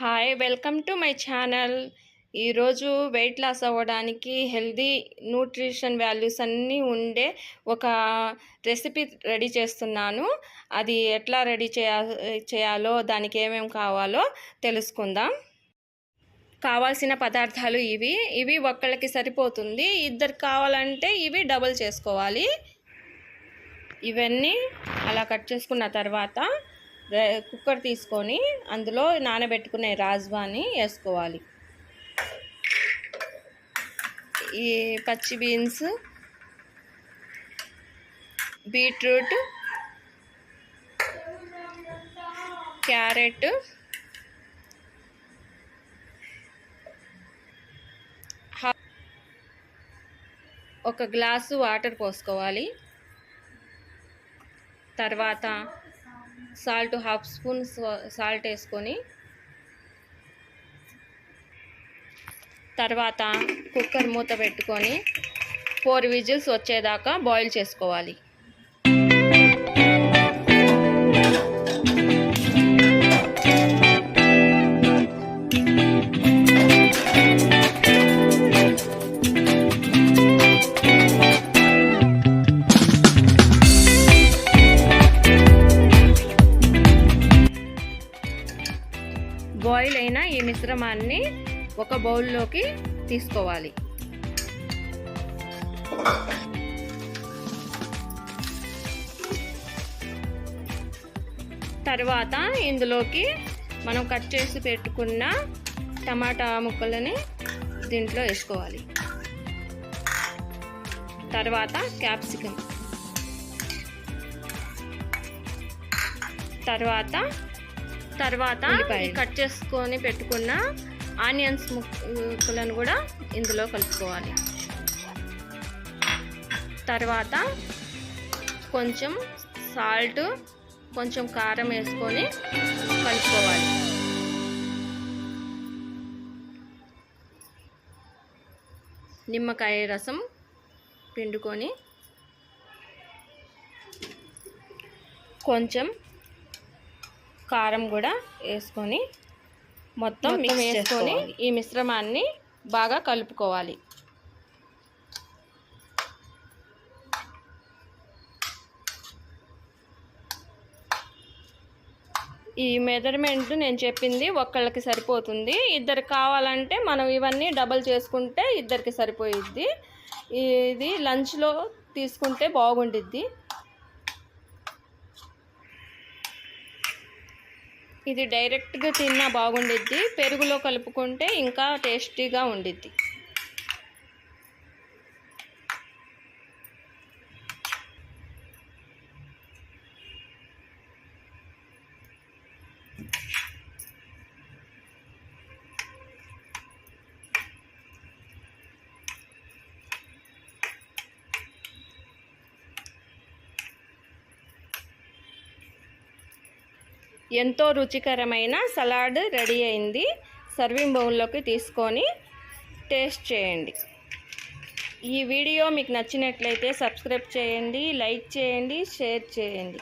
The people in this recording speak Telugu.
Hi welcome to my channel. ఈరోజు వెయిట్ లాస్ అవ్వడానికి హెల్దీ న్యూట్రిషన్ వాల్యూస్ అన్నీ ఉండే ఒక రెసిపీ రెడీ చేస్తున్నాను. అది ఎట్లా రెడీ చేయాలో దానికి ఏమేమి కావాలో తెలుసుకుందాం. కావాల్సిన పదార్థాలు ఇవి ఒక్కళ్ళకి సరిపోతుంది. ఇద్దరికి కావాలంటే ఇవి డబుల్ చేసుకోవాలి. ఇవన్నీ అలా కట్ చేసుకున్న తర్వాత కుక్కర్ తీసుకొని అందులో నానబెట్టుకునే రాజ్మాని వేసుకోవాలి. ఈ పచ్చి బీన్స్, బీట్రూట్, క్యారెట్, ఒక గ్లాసు వాటర్ పోసుకోవాలి. తర్వాత సాల్ట్ హాఫ్ స్పూన్ సాల్ట్ వేసుకొని తర్వాత కుక్కర్ మూత పెట్టుకొని 4 విజిల్స్ వచ్చేదాకా బాయిల్ చేసుకోవాలి. బాయిల్ అయిన ఈ మిశ్రమాన్ని ఒక బౌల్లోకి తీసుకోవాలి. తర్వాత ఇందులోకి మనం కట్ చేసి పెట్టుకున్న టమాటా ముక్కలని దీంట్లో వేసుకోవాలి. తర్వాత క్యాప్సికమ్, తర్వాత కట్ చేసుకొని పెట్టుకున్న ఆనియన్స్ ముక్కలను కూడా ఇందులో కలుపుకోవాలి. తర్వాత కొంచెం సాల్ట్, కొంచెం కారం వేసుకొని కలుపుకోవాలి. నిమ్మకాయ రసం పిండుకొని కొంచెం కారం కూడా వేసుకొని మొత్తం మిక్స్ చేసుకొని ఈ మిశ్రమాన్ని బాగా కలుపుకోవాలి. ఈ మెజర్మెంట్ నేను చెప్పింది ఒక్కళ్ళకి సరిపోతుంది. ఇద్దరికి కావాలంటే మనం ఇవన్నీ డబల్ చేసుకుంటే ఇద్దరికి సరిపోయిద్ది. ఇది లంచ్లో తీసుకుంటే బాగుండిద్ది. ఇది డైరెక్ట్గా తిన్నా బాగుండిద్ది. పెరుగులో కలుపుకుంటే ఇంకా టేస్టీగా ఉండిద్ది. ఎంతో రుచికరమైన సలాడ్ రెడీ అయింది. సర్వింగ్ బౌల్లోకి తీసుకొని టేస్ట్ చేయండి. ఈ వీడియో మీకు నచ్చినట్లయితే సబ్స్క్రైబ్ చేయండి, లైక్ చేయండి, షేర్ చేయండి.